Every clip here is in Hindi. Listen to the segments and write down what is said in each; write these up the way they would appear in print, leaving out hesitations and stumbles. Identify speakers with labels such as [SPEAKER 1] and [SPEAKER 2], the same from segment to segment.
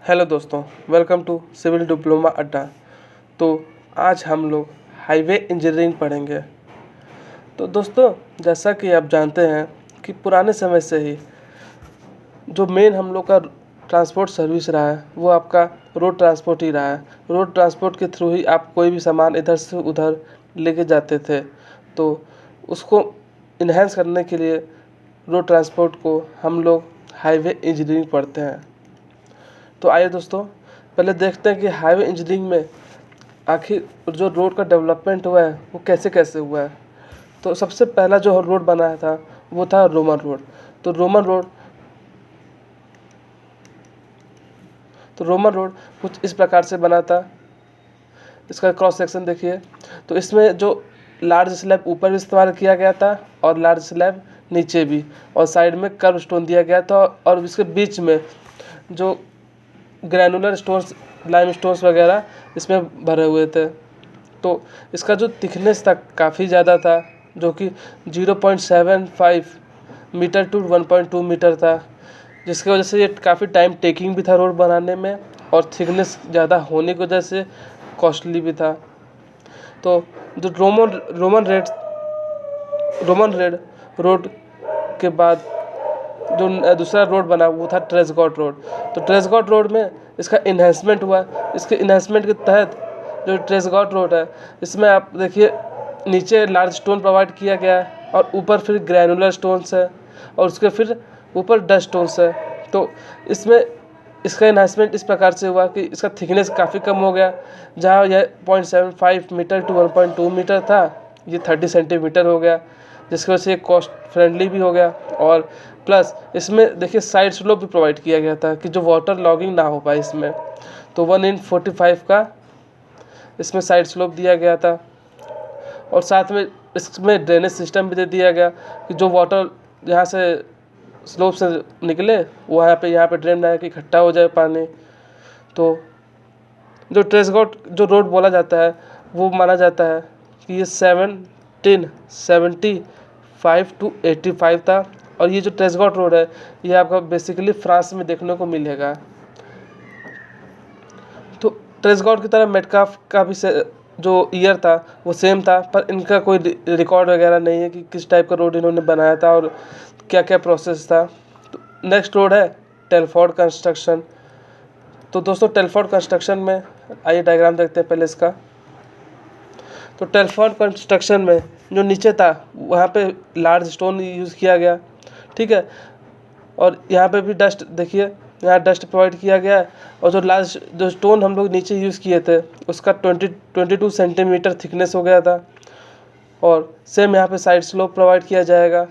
[SPEAKER 1] हेलो दोस्तों, वेलकम टू सिविल डिप्लोमा अड्डा। तो आज हम लोग हाईवे इंजीनियरिंग पढ़ेंगे। तो दोस्तों, जैसा कि आप जानते हैं कि पुराने समय से ही जो मेन हम लोग का ट्रांसपोर्ट सर्विस रहा है वो आपका रोड ट्रांसपोर्ट ही रहा है। रोड ट्रांसपोर्ट के थ्रू ही आप कोई भी सामान इधर से उधर लेके जाते थे। तो उसको इन्हेंस करने के लिए रोड ट्रांसपोर्ट को हम लोग हाईवे इंजीनियरिंग पढ़ते हैं। तो आइए दोस्तों, पहले देखते हैं कि हाईवे इंजीनियरिंग में आखिर जो रोड का डेवलपमेंट हुआ है वो कैसे कैसे हुआ है। तो सबसे पहला जो रोड बनाया था वो था रोमन रोड। तो रोमन रोड कुछ इस प्रकार से बना था। इसका क्रॉस सेक्शन देखिए। तो इसमें जो लार्ज स्लैब ऊपर भी इस्तेमाल किया गया था और लार्ज स्लैब नीचे भी, और साइड में कर्व स्टोन दिया गया था, और इसके बीच में जो ग्रैनुलर स्टोन्स, लाइम स्टोन्स वगैरह इसमें भरे हुए थे। तो इसका जो थिकनेस था काफ़ी ज़्यादा था, जो कि 0.75 मीटर टू 1.2 मीटर था, जिसकी वजह से ये काफ़ी टाइम टेकिंग भी था रोड बनाने में, और थिकनेस ज़्यादा होने की वजह से कॉस्टली भी था। तो जो रोमन रेड रोड के बाद जो दूसरा रोड बना वो था ट्रेसगॉट रोड। तो ट्रेसगॉट रोड में इसका इन्हेंसमेंट हुआ। इसके इन्हेंसमेंट के तहत जो ट्रेसगॉट रोड है इसमें आप देखिए नीचे लार्ज स्टोन प्रोवाइड किया गया है, और ऊपर फिर ग्रैनुलर स्टोन्स है, और उसके फिर ऊपर डस्ट स्टोन्स है। तो इसमें इसका इन्हेंसमेंट इस प्रकार से हुआ कि इसका थिकनेस काफ़ी कम हो गया। जहाँ यह 0.75 मीटर टू 1.2 मीटर था, ये 30 सेंटीमीटर हो गया, जिसकी वजह से ये कॉस्ट फ्रेंडली भी हो गया। और प्लस इसमें देखिए साइड स्लोप भी प्रोवाइड किया गया था कि जो वाटर लॉगिंग ना हो पाए इसमें। तो 1/45 का इसमें साइड स्लोप दिया गया था, और साथ में इसमें ड्रेनेज सिस्टम भी दे दिया गया कि जो वाटर यहाँ से स्लोप से निकले वो यहाँ पे ड्रेन ना कि इकट्ठा हो जाए पानी। तो जो ट्रेसगॉट जो रोड बोला जाता है वो माना जाता है कि ये 1775 टू 85 था। और ये जो ट्रेसगॉट रोड है ये आपका बेसिकली फ्रांस में देखने को मिलेगा। तो ट्रेसगॉट की तरह मेटकाफ का भी जो ईयर था वो सेम था, पर इनका कोई रिकॉर्ड वगैरह नहीं है कि किस टाइप का रोड इन्होंने बनाया था और क्या क्या प्रोसेस था। तो नेक्स्ट रोड है टेलफोर्ड कंस्ट्रक्शन। तो दोस्तों, टेलफोर्ड कंस्ट्रक्शन में आइए डायग्राम देखते हैं पहले इसका। तो टेलफोर्ड कंस्ट्रक्शन में जो नीचे था वहाँ पे लार्ज स्टोन यूज़ किया गया, ठीक है। और यहाँ पे भी डस्ट देखिए, यहाँ डस्ट प्रोवाइड किया गया है, और जो स्टोन हम लोग नीचे यूज़ किए थे उसका 22 सेंटीमीटर थिकनेस हो गया था। और सेम यहाँ पे साइड स्लोप प्रोवाइड किया जाएगा।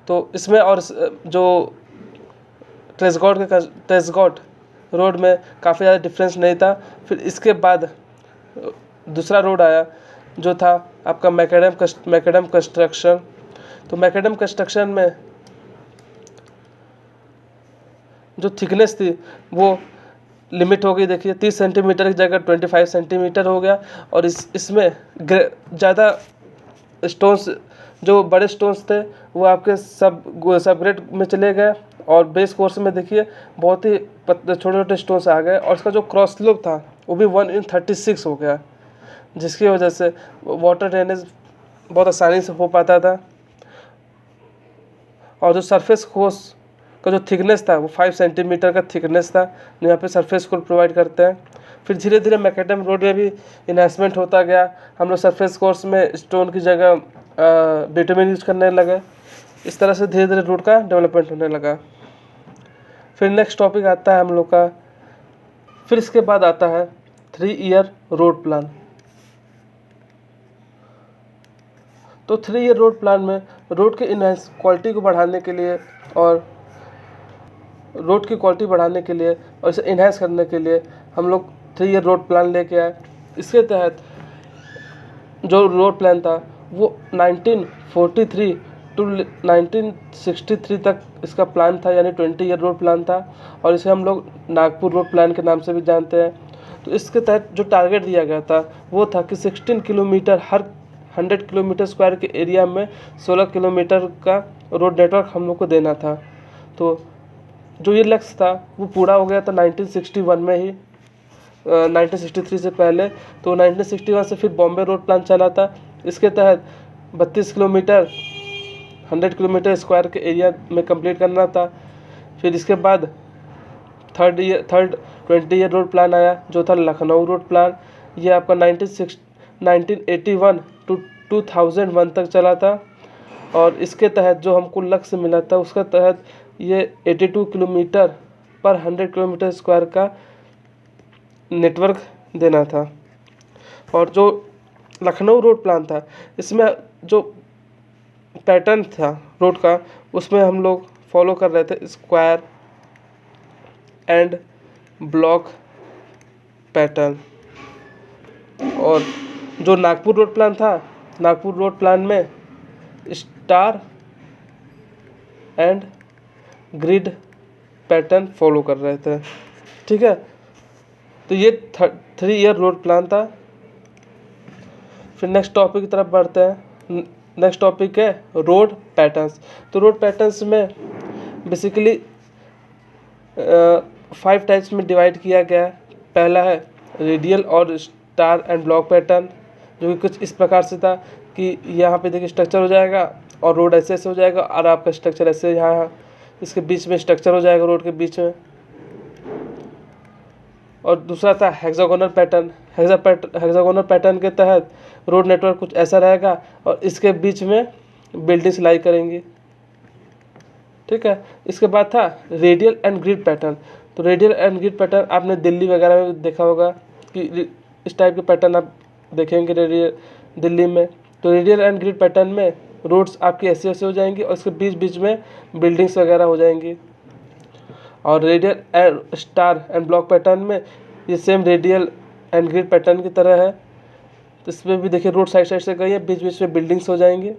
[SPEAKER 1] तो इसमें और जो ट्रेसगॉट रोड में काफ़ी ज़्यादा डिफरेंस नहीं था। फिर इसके बाद दूसरा रोड आया जो था आपका मैकेडम कंस्ट्रक्शन। तो मैकेडम कंस्ट्रक्शन में जो थिकनेस थी वो लिमिट हो गई, देखिए 30 सेंटीमीटर की जगह 25 सेंटीमीटर हो गया। और इसमें ज़्यादा स्टोन्स, जो बड़े स्टोन्स थे वो आपके सब ग्रेड में चले गए, और बेस कोर्स में देखिए बहुत ही छोटे छोटे स्टोन्स आ गए। और इसका जो क्रॉस स्लोप था वो भी 1/36 हो गया, जिसकी वजह से वाटर ड्रेनेज बहुत आसानी से हो पाता था। और जो सरफेस कोर्स का जो थिकनेस था वो 5 सेंटीमीटर का थिकनेस था, जो यहाँ पे सरफेस कोर्स प्रोवाइड करते हैं। फिर धीरे धीरे मैकेडम रोड में भी इन्हेंसमेंट होता गया। हम लोग सरफेस कोर्स में स्टोन की जगह बिटुमेन यूज़ करने लगे। इस तरह से धीरे धीरे रोड का डेवलपमेंट होने लगा। फिर नेक्स्ट टॉपिक आता है हम लोग का, फिर इसके बाद आता है 3 ईयर रोड प्लान। तो 3 ईयर रोड प्लान में रोड के क्वालिटी को बढ़ाने के लिए और इसे इन्हेंस करने के लिए हम लोग 3 ईयर रोड प्लान लेके आए। इसके तहत जो रोड प्लान था वो 1943 टू 1963 तक इसका प्लान था, यानी 20 ईयर रोड प्लान था, और इसे हम लोग नागपुर रोड प्लान के नाम से भी जानते हैं। तो इसके तहत जो टारगेट दिया गया था वो था कि 16 किलोमीटर हर 100 किलोमीटर स्क्वायर के एरिया में 16 किलोमीटर का रोड नेटवर्क हम लोग को देना था। तो जो ये लक्ष्य था वो पूरा हो गया था 1961 में ही, 1963 से पहले। तो 1961 से फिर बॉम्बे रोड प्लान चला था। इसके तहत 32 किलोमीटर 100 किलोमीटर स्क्वायर के एरिया में कंप्लीट करना था। फिर इसके बाद थर्ड 20 ईयर रोड प्लान आया, जो था लखनऊ रोड प्लान। ये आपका 1981 टू 2001 तक चला था। और इसके तहत जो हमको लक्ष्य मिला था उसका तहत ये 82 किलोमीटर पर 100 किलोमीटर स्क्वायर का नेटवर्क देना था। और जो लखनऊ रोड प्लान था, इसमें जो पैटर्न था रोड का, उसमें हम लोग फॉलो कर रहे थे स्क्वायर एंड ब्लॉक पैटर्न। और जो नागपुर रोड प्लान था, नागपुर रोड प्लान में star and grid pattern follow कर रहे थे। ठीक है, तो ये 3 ईयर रोड प्लान था। फिर नेक्स्ट टॉपिक की तरफ बढ़ते हैं। नेक्स्ट टॉपिक है रोड पैटर्न्स। तो रोड पैटर्न्स में बेसिकली 5 टाइप्स में डिवाइड किया गया है। पहला है रेडियल और स्टार एंड ब्लॉक पैटर्न, जो कि कुछ इस प्रकार से था कि यहाँ पे देखिए स्ट्रक्चर हो जाएगा और रोड ऐसे ऐसे हो जाएगा, और आपका स्ट्रक्चर ऐसे यहाँ इसके बीच में स्ट्रक्चर हो जाएगा रोड के बीच में। और दूसरा था हेक्सागोनल पैटर्न। हेक्सागोनल पैटर्न के तहत रोड नेटवर्क कुछ ऐसा रहेगा और इसके बीच में बिल्डिंग्स लाई करेंगी। ठीक है, इसके बाद था रेडियल एंड ग्रिड पैटर्न। तो रेडियल एंड ग्रिड पैटर्न आपने दिल्ली वगैरह में देखा होगा कि इस टाइप के पैटर्न आप देखेंगे रेडियल दिल्ली में। तो रेडियल एंड ग्रिड पैटर्न में रोड्स आपकी ऐसे ऐसे हो जाएंगी और इसके बीच बीच में बिल्डिंग्स वगैरह हो जाएंगी। और radial and star and block pattern में ये same radial and grid pattern की तरह है। तो इसमें भी देखिए रोड साइड साइड से गई है, बीच बीच में बिल्डिंग्स हो जाएंगी।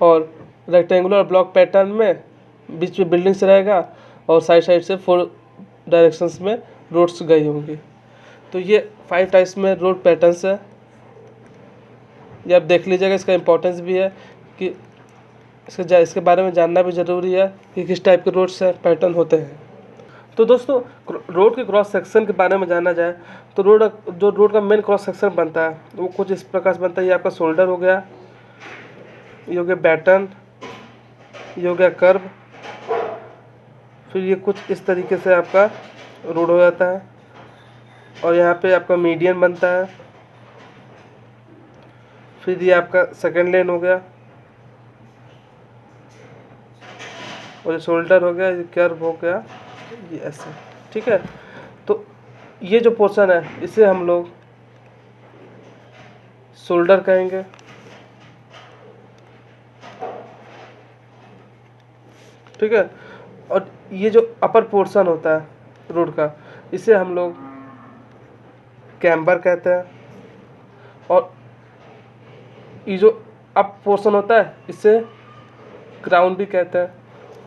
[SPEAKER 1] और रेक्टेंगुलर ब्लॉक पैटर्न में बीच में बिल्डिंग्स रहेगा और साइड साइड से 4 डायरेक्शंस में रोड्स गई होंगी। तो ये 5 टाइप्स में रोड पैटर्न्स है। ये आप देख लीजिएगा, इसका इम्पोर्टेंस भी है कि इसके बारे में जानना भी ज़रूरी है कि किस टाइप के रोड्स है पैटर्न होते हैं। तो दोस्तों, रोड के क्रॉस सेक्शन के बारे में जाना जाए तो रोड का मेन क्रॉस सेक्शन बनता है वो कुछ इस प्रकार से बनता है। ये आपका शोल्डर हो गया, ये हो गया बैटन, ये हो गया कर्व, फिर ये कुछ इस तरीके से आपका रोड हो जाता है। और यहाँ पे आपका मीडियन बनता है। फिर ये आपका सेकेंड लेन हो गया, और ये शोल्डर हो गया, ये कर्व हो गया, ये ऐसे। ठीक है, तो ये जो पोर्शन है इसे हम लोग शोल्डर कहेंगे। ठीक है, और ये जो अपर पोर्शन होता है रोड का, इसे हम लोग कैम्बर कहते हैं। और ये जो अप पोर्शन होता है इसे क्राउन भी कहते हैं।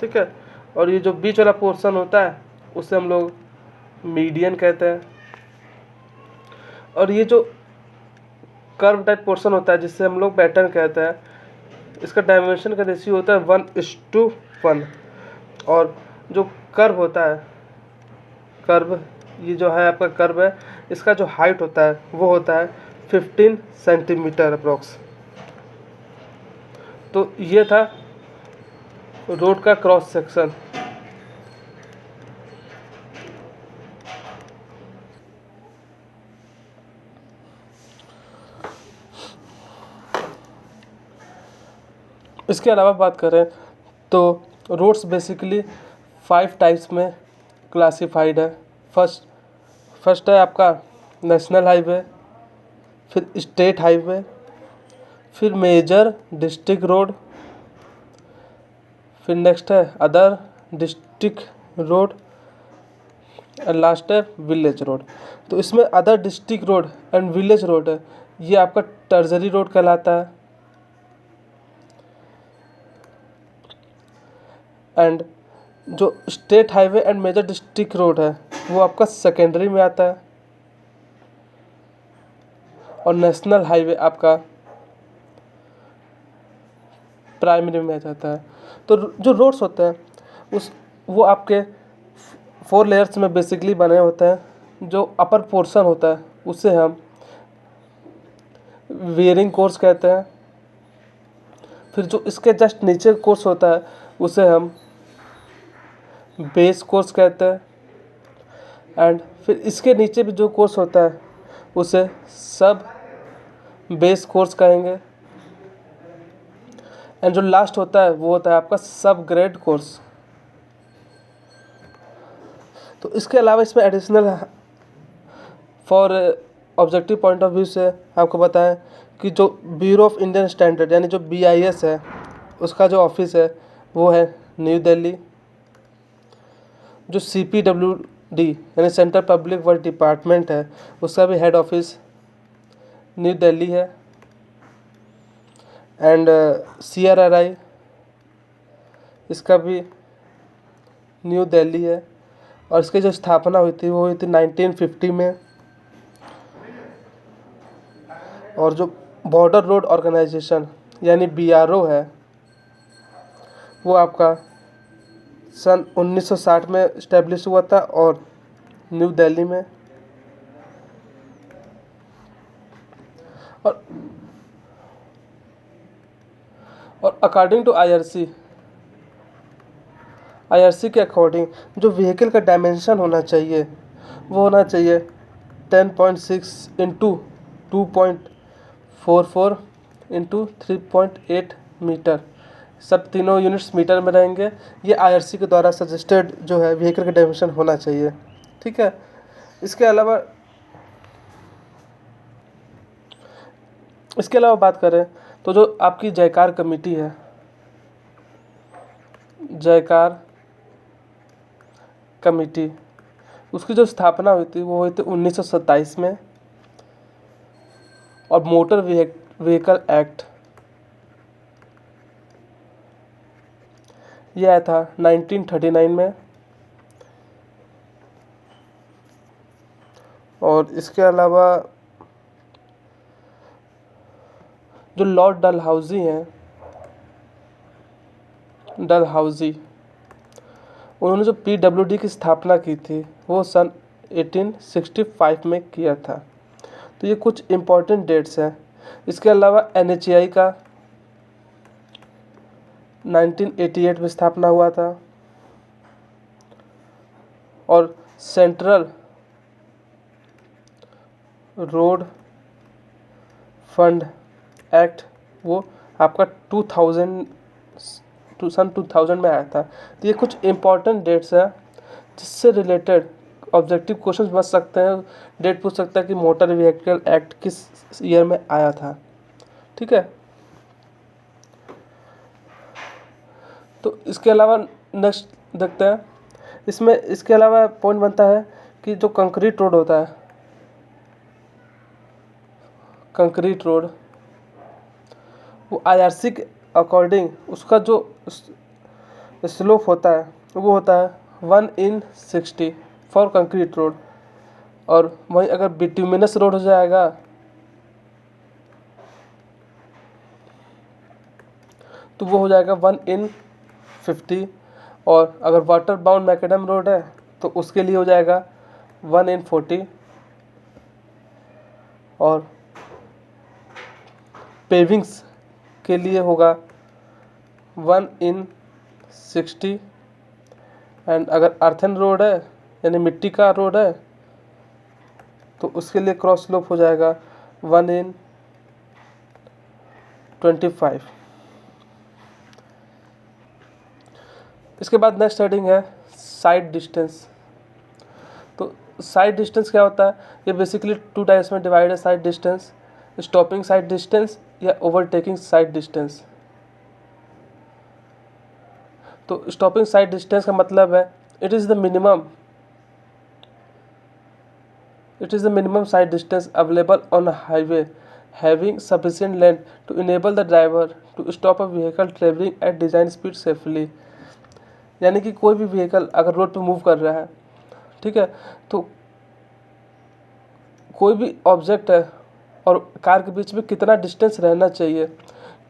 [SPEAKER 1] ठीक है, और ये जो बीच वाला पोर्शन होता है उसे हम लोग मीडियन कहते हैं। और ये जो कर्व टाइप पोर्शन होता है जिससे हम लोग बैटन कहते हैं, इसका डायमेंशन का रेशियो होता है 1:1। और जो कर्व होता है, कर्व ये जो है आपका कर्व है, इसका जो हाइट होता है वो होता है 15 सेंटीमीटर अप्रोक्स। तो ये था रोड का क्रॉस सेक्शन। इसके अलावा बात करें तो रोड्स बेसिकली 5 टाइप्स में क्लासिफाइड है। फर्स्ट है आपका नेशनल हाईवे, फिर स्टेट हाईवे, फिर मेजर डिस्ट्रिक्ट रोड, फिर नेक्स्ट है अदर डिस्ट्रिक्ट रोड, और लास्ट है विलेज रोड। तो इसमें other district road and village road है, ये आपका टर्जरी रोड कहलाता है। एंड जो state highway and major district road है वो आपका सेकेंडरी में आता है। और नेशनल हाईवे आपका प्राइमरी में आ जाता है। तो जो रोड्स होते हैं वो आपके 4 लेयर्स में बेसिकली बने होते हैं। जो अपर पोर्शन होता है उसे हम वेयरिंग कोर्स कहते हैं। फिर जो इसके जस्ट नीचे कोर्स होता है उसे हम बेस कोर्स कहते हैं। एंड फिर इसके नीचे भी जो कोर्स होता है उसे सब बेस कोर्स कहेंगे। एंड जो लास्ट होता है वो होता है आपका सब ग्रेड कोर्स। तो इसके अलावा इसमें additional for objective point of view से आपको बताएं कि जो ब्यूरो ऑफ इंडियन स्टैंडर्ड यानी जो BIS है उसका जो ऑफिस है वो है न्यू दिल्ली। जो CPWD यानी सेंट्रल पब्लिक वर्क डिपार्टमेंट है उसका भी हेड ऑफिस न्यू दिल्ली है। एंड CRRI इसका भी न्यू दिल्ली है। और इसकी जो स्थापना हुई थी वो हुई थी 1950 में। और जो बॉर्डर रोड ऑर्गेनाइजेशन यानी BRO है वो आपका सन 1960 में इस्टेब्लिश हुआ था और न्यू दिल्ली में। और अकॉर्डिंग टू IRC के अकॉर्डिंग जो व्हीकल का डायमेंशन होना चाहिए वो होना चाहिए 10.6 इंटू 2.44 इंटू 3.8 मीटर। सब तीनों यूनिट्स मीटर में रहेंगे। ये IRC के द्वारा सजेस्टेड जो है व्हीकल का डायमेंशन होना चाहिए। ठीक है। इसके अलावा बात करें तो जो आपकी जयकार कमेटी है, जयकार कमेटी, उसकी जो स्थापना हुई थी वो हुई थी 1927 में। और मोटर व्हीकल एक्ट ये आया था 1939 में। और इसके अलावा जो लॉर्ड डलहौजी हैं, डलहौजी, उन्होंने जो PWD की स्थापना की थी वो सन 1865 में किया था। तो ये कुछ इम्पोर्टेंट डेट्स हैं। इसके अलावा NHAI का 1988 में स्थापना हुआ था। और सेंट्रल रोड फंड एक्ट वो आपका 2000 में आया था। तो ये कुछ इम्पोर्टेंट डेट्स हैं जिससे रिलेटेड ऑब्जेक्टिव क्वेश्चंस बन सकते हैं। डेट पूछ सकता है कि मोटर व्हीकल एक्ट किस ईयर में आया था। ठीक है। तो इसके अलावा नेक्स्ट देखते हैं। इसके अलावा पॉइंट बनता है कि जो कंक्रीट रोड होता है, कंक्रीट रोड, वो IRC के अकॉर्डिंग उसका जो स्लोप होता है वो होता है 1/60 फॉर कंक्रीट रोड। और वहीं अगर बिट्यूमिनस रोड हो जाएगा तो वो हो जाएगा 1/50। और अगर वाटर बाउंड मैकेडम रोड है तो उसके लिए हो जाएगा 1/40। और पेविंग्स के लिए होगा 1/60। एंड अगर अर्थन रोड है यानी मिट्टी का रोड है तो उसके लिए क्रॉस स्लोप हो जाएगा 1/25। इसके बाद नेक्स्ट हेडिंग है साइड डिस्टेंस। तो साइड डिस्टेंस क्या होता है? ये बेसिकली 2 टाइप्स में डिवाइड है sight distance, stopping sight distance या ओवरटेकिंग साइड डिस्टेंस। तो स्टॉपिंग साइड डिस्टेंस का मतलब है it is the minimum sight distance available on a highway having sufficient length to enable the driver to stop a vehicle travelling at design speed safely. यानी कि कोई भी व्हीकल अगर रोड पे मूव कर रहा है, ठीक है, तो कोई भी ऑब्जेक्ट है और कार के बीच में कितना डिस्टेंस रहना चाहिए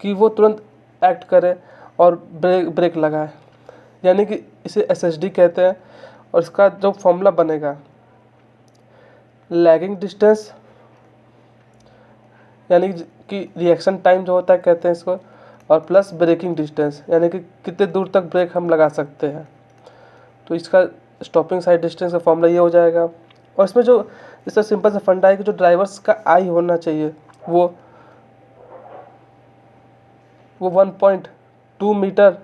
[SPEAKER 1] कि वो तुरंत एक्ट करे और ब्रेक लगाए। यानी कि इसे SSD कहते हैं। और इसका जो फॉर्मूला बनेगा, लैगिंग डिस्टेंस यानी कि रिएक्शन टाइम जो होता है कहते हैं इसको, और प्लस ब्रेकिंग डिस्टेंस यानी कि कितने दूर तक ब्रेक हम लगा सकते हैं। तो इसका स्टॉपिंग साइड डिस्टेंस का फॉर्मूला ये हो जाएगा। और इसमें जो इसका सिंपल सा फंडा है कि जो ड्राइवर्स का आई होना चाहिए वो 1.2 मीटर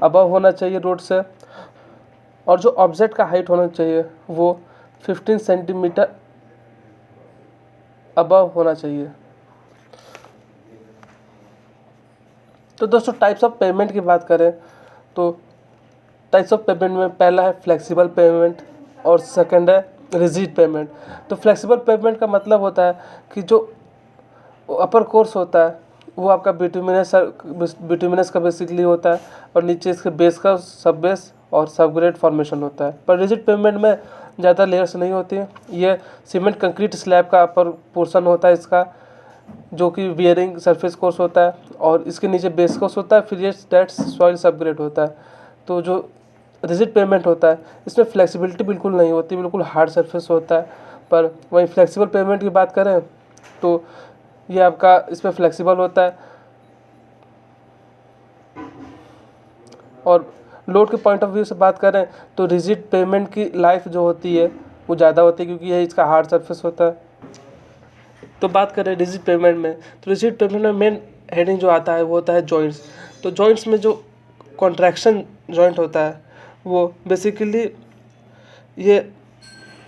[SPEAKER 1] अबव होना चाहिए रोड से, और जो ऑब्जेक्ट का हाइट होना चाहिए वो 15 सेंटीमीटर अबव होना चाहिए। तो दोस्तों टाइप्स ऑफ पेमेंट की बात करें तो टाइप्स ऑफ पेमेंट में पहला है फ्लेक्सिबल पेमेंट और सेकंड है रिजिड पेमेंट। तो फ्लेक्सिबल पेमेंट का मतलब होता है कि जो अपर कोर्स होता है वो आपका बिटुमिनस का बेसिकली होता है, और नीचे इसके बेस का सब बेस और सबग्रेड फॉर्मेशन होता है। पर रिजिड पेमेंट में ज़्यादा लेयर्स नहीं होती हैं। ये सीमेंट कंक्रीट स्लैब का अपर पोर्शन होता है इसका, जो कि बियरिंग सरफेस कोर्स होता है, और इसके नीचे बेस कोर्स होता है, फिर ये डेट्स सॉइल सबग्रेड होता है। तो जो रिजिड पेमेंट होता है इसमें फ्लेक्सिबिलिटी बिल्कुल नहीं होती, बिल्कुल हार्ड सरफेस होता है। पर वहीं फ्लेक्सिबल पेमेंट की बात करें तो ये आपका इसमें फ्लेक्सिबल होता है। और लोड के पॉइंट ऑफ व्यू से बात करें तो रिजिड पेमेंट की लाइफ जो होती है वो ज़्यादा होती है, क्योंकि ये इसका हार्ड सरफेस होता है। तो बात करें रिजिड पेमेंट में, तो रिजिड पेमेंट में मेन हेडिंग जो आता है वो होता है जॉइंट्स। तो जॉइंट्स में जो कॉन्ट्रैक्शन जॉइंट होता है वो बेसिकली ये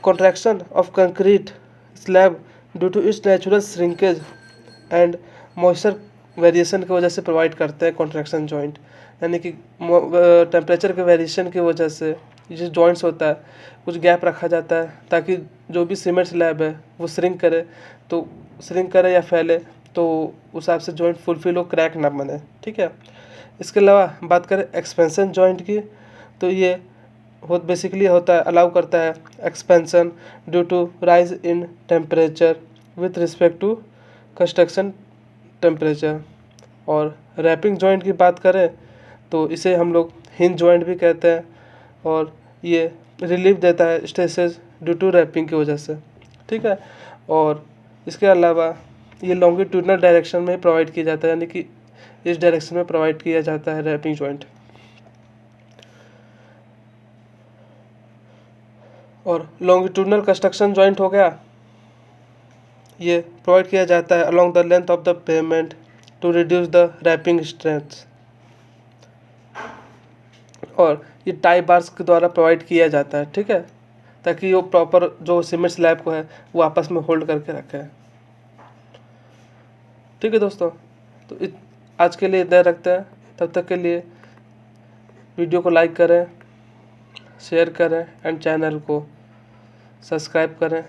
[SPEAKER 1] contraction of concrete slab due to its natural shrinkage and moisture variation की वजह से प्रोवाइड करते हैं कॉन्ट्रैक्शन जॉइंट। यानी कि टेम्परेचर के वेरिएशन की वजह से ये जॉइंट्स होता है कुछ गैप रखा जाता है, ताकि जो भी सीमेंट स्लैब है वो श्रिंक करे या फैले, तो उस हिसाब से जॉइंट फुलफिल हो, क्रैक ना बने। ठीक है। इसके अलावा बात करें एक्सपेंशन जॉइंट की, तो ये बेसिकली होता है अलाउ करता है expansion due to rise in temperature with respect to construction temperature. और रैपिंग जॉइंट की बात करें तो इसे हम लोग हिंज जॉइंट भी कहते हैं, और ये रिलीफ देता है स्ट्रेसेस ड्यू टू रैपिंग की वजह से। ठीक है। और इसके अलावा ये लॉन्गिट्यूडनल डायरेक्शन में प्रोवाइड किया जाता है, यानी कि इस डायरेक्शन में प्रोवाइड किया जाता है रैपिंग जॉइंट। और लॉन्गिट्यूडनल कंस्ट्रक्शन जॉइंट हो गया, ये प्रोवाइड किया जाता है along the length of the pavement to reduce the warping strength, और ये टाई बार्स के द्वारा प्रोवाइड किया जाता है। ठीक है, ताकि वो प्रॉपर जो सीमेंट स्लैब को है वो आपस में होल्ड करके रखे। ठीक है दोस्तों, तो आज के लिए इतना रखते हैं। तब तक के लिए वीडियो को लाइक करें, शेयर करें एंड चैनल को सब्सक्राइब करें।